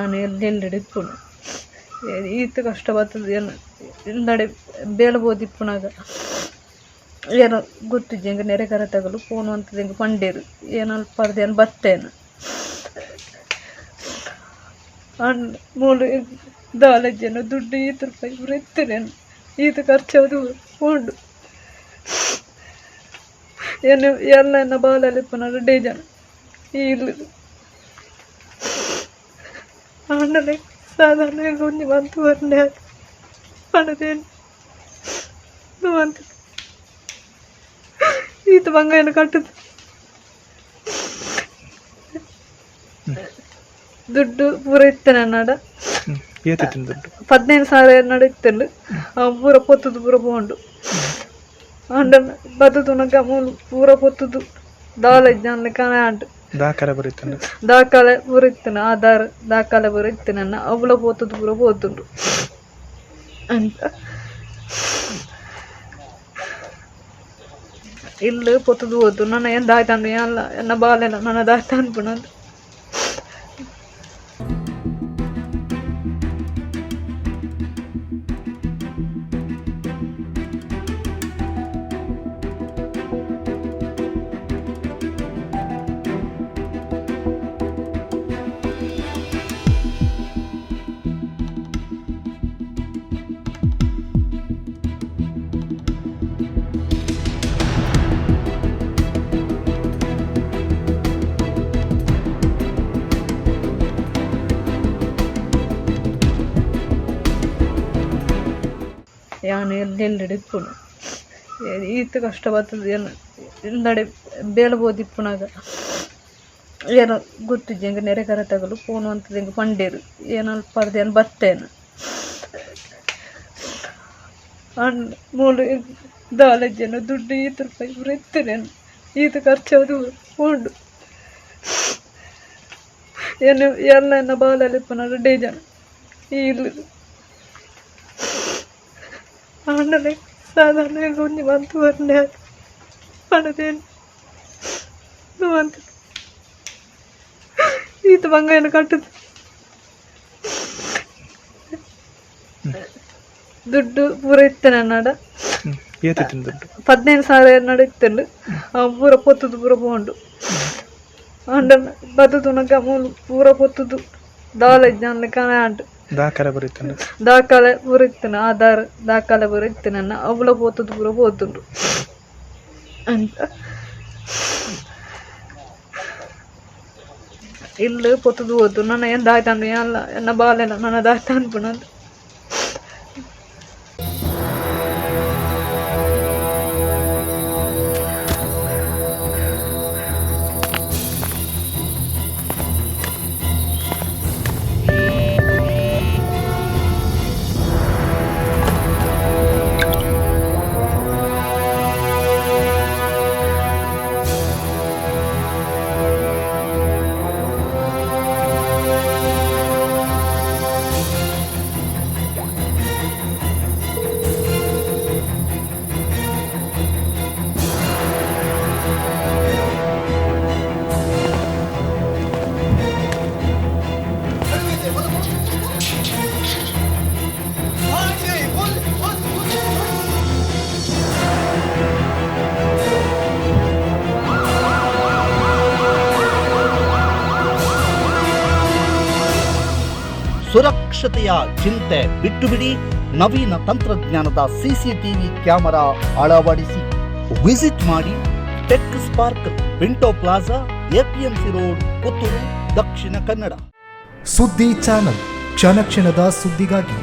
ಯಾನು ಎಲ್ಲೆಲ್ಲಿಡಿಪ್ಪುನು ಈತ ಕಷ್ಟ ಬರ್ತದೆ ಏನು ಇಂದಡೆ ಬೇಳಬೋದು ಇಪ್ಪುನಾಗ ಏನೋ ಗೊತ್ತಿಜ್ಜಿ ಹೆಂಗೆ ನೆರೆಕರ ತಗಲು ಫೋನು ಅಂತದ್ದು ಹೆಂಗೆ ಪಂಡೇರು ಏನೋ ಪರ್ದೆ ಏನು ಬತ್ತೇನು ಮೂಲು ದಾಲಜ್ಜನ ದುಡ್ಡು ಈತ ರೂಪಾಯಿ ಇವ್ರು ಎತ್ತರೇನು ಈತ ಖರ್ಚದು ಉಂಡು ಏನು ಎಲ್ಲ ಎನ್ನ ಬಾಲಲ್ಲಿ ಪುನಃ ಡೇಜನ ಇಲ್ಲ ಅಣ್ಣನೇ ಸಾಧಾರಣ ಒಂದು ಬಂತು ಬಂದೆ ಪಣದೇನು ಬಂತು ಈತ ಬಂಗಾಯನ ಕಟ್ಟದು ದುಡ್ಡು ಪೂರ ಇತ್ತೇನೆ ನಾಡ 15,000 ನಡೀತಲ್ಲ ಪೂರ ಪೊತ್ತದು ಪೂರ ಬೋಂಡು ಅಂಡ ಬತ್ತದು ನಗ ಮೂಲು ಪೂರ ಪೊತ್ತದು ದಾಲಜ್ಜ ಅನ್ಲಿ ಕಣ ಅಂಟು ದಾಖಲೆ ಪೂರ ಇತ್ತೇನೆ ಆಧಾರ್ ದಾಖಲೆ ಪೂರ ಇತ್ತೇನೆ ಅನ್ನ ಅವಳ ಪೋತದು ಪೂರ ಪೋತುಂಡು ಅಂತ ಇಲ್ಲಿ ಪೊತ್ತದು ಹೋದು ನನ್ನ ಏನು ದಾಯ್ತಾಂಡು ಎಲ್ಲ ಎನ್ನ ಬಾಲೆಲ್ಲ ನನ್ನ ದಾಯ್ತಾ ಅನ್ಪುಣಂತ ಯಾನು ಎಲ್ಲೆಲ್ಲಿಡಿಪ್ಪುನು ಈತ ಕಷ್ಟ ಬರ್ತದೆ ಏನು ಇಂದಡೆ ಬೇಳಬೋದು ಇಪ್ಪುನಾಗ ಏನೋ ಗೊತ್ತಿಜ್ಜಿ ಹೆಂಗೆ ನೆರೆಕರ ತಗಲು ಫೋನು ಅಂತದ್ದು ಹೆಂಗೆ ಪಂಡೇರು ಏನೋ ಪರ್ದೆ ಏನು ಬತ್ತೇನು ಮೂಲು ದಾಲಜ್ಜನ ದುಡ್ಡು ಈತ ರೂಪಾಯಿ ಇವ್ರು ಎತ್ತರೇನು ಈತ ಖರ್ಚದು ಉಂಡು ಏನು ಎಲ್ಲ ಎನ್ನ ಬಾಲಲ್ಲಿ ಪುನಃ ಡೇಜನ ಇಲ್ಲ ಅಣ್ಣನೇ ಸಾಧಾರಣ ಒಂದು ಬಂತು ಬಂದೆ ಪಣದೇನು ಬಂತು ಈತ ಬಂಗಾಯನ ಕಟ್ಟದು ದುಡ್ಡು ಪೂರ ಇತ್ತೇನೆ ನಾಡ 15,000 ನಡೀತಲ್ಲ ಪೂರ ಪೊತ್ತದು ಪೂರ ಬೋಂಡು ಅಂಡ ಬತ್ತದು ನಗ ಮೂಲು ಪೂರ ಪೊತ್ತದು ದಾಲಜ್ಜ ಅನ್ಲಿ ಕಣ ಅಂಟು ದಾಖಲೆ ಪೂರ ಇತ್ತೇನೆ ಆಧಾರ್ ದಾಖಲೆ ಪೂರ ಇತ್ತೇನೆ ಅನ್ನ ಅವಳ ಪೋತದು ಪೂರ ಪೋತುಂಡು ಅಂತ ಇಲ್ಲಿ ಪೊತ್ತದು ಹೋದು ನನ್ನ ಏನು ದಾಯ್ತಾಂಡು ಎಲ್ಲ ಎನ್ನ ಬಾಲೆಲ್ಲ ನನ್ನ ದಾಯ್ತಾ ಅನ್ಪುಣಂತ ಸುರಕ್ಷತೆಯ ಚಿಂತೆ ಬಿಟ್ಟು ಬಿಡಿ, ನವೀನ ತಂತ್ರಜ್ಞಾನದ ಸಿಸಿಟಿವಿ ಕ್ಯಾಮೆರಾ ಅಳವಡಿಸಿ. ವಿಸಿಟ್ ಮಾಡಿ tech spark, Pinto plaza, APMC road, Puttur, Dakshina Kannada. ಸುದ್ದಿ ಚಾನಲ್, ಕ್ಷಣ ಕ್ಷಣದ ಸುದ್ದಿಗಾಗಿ.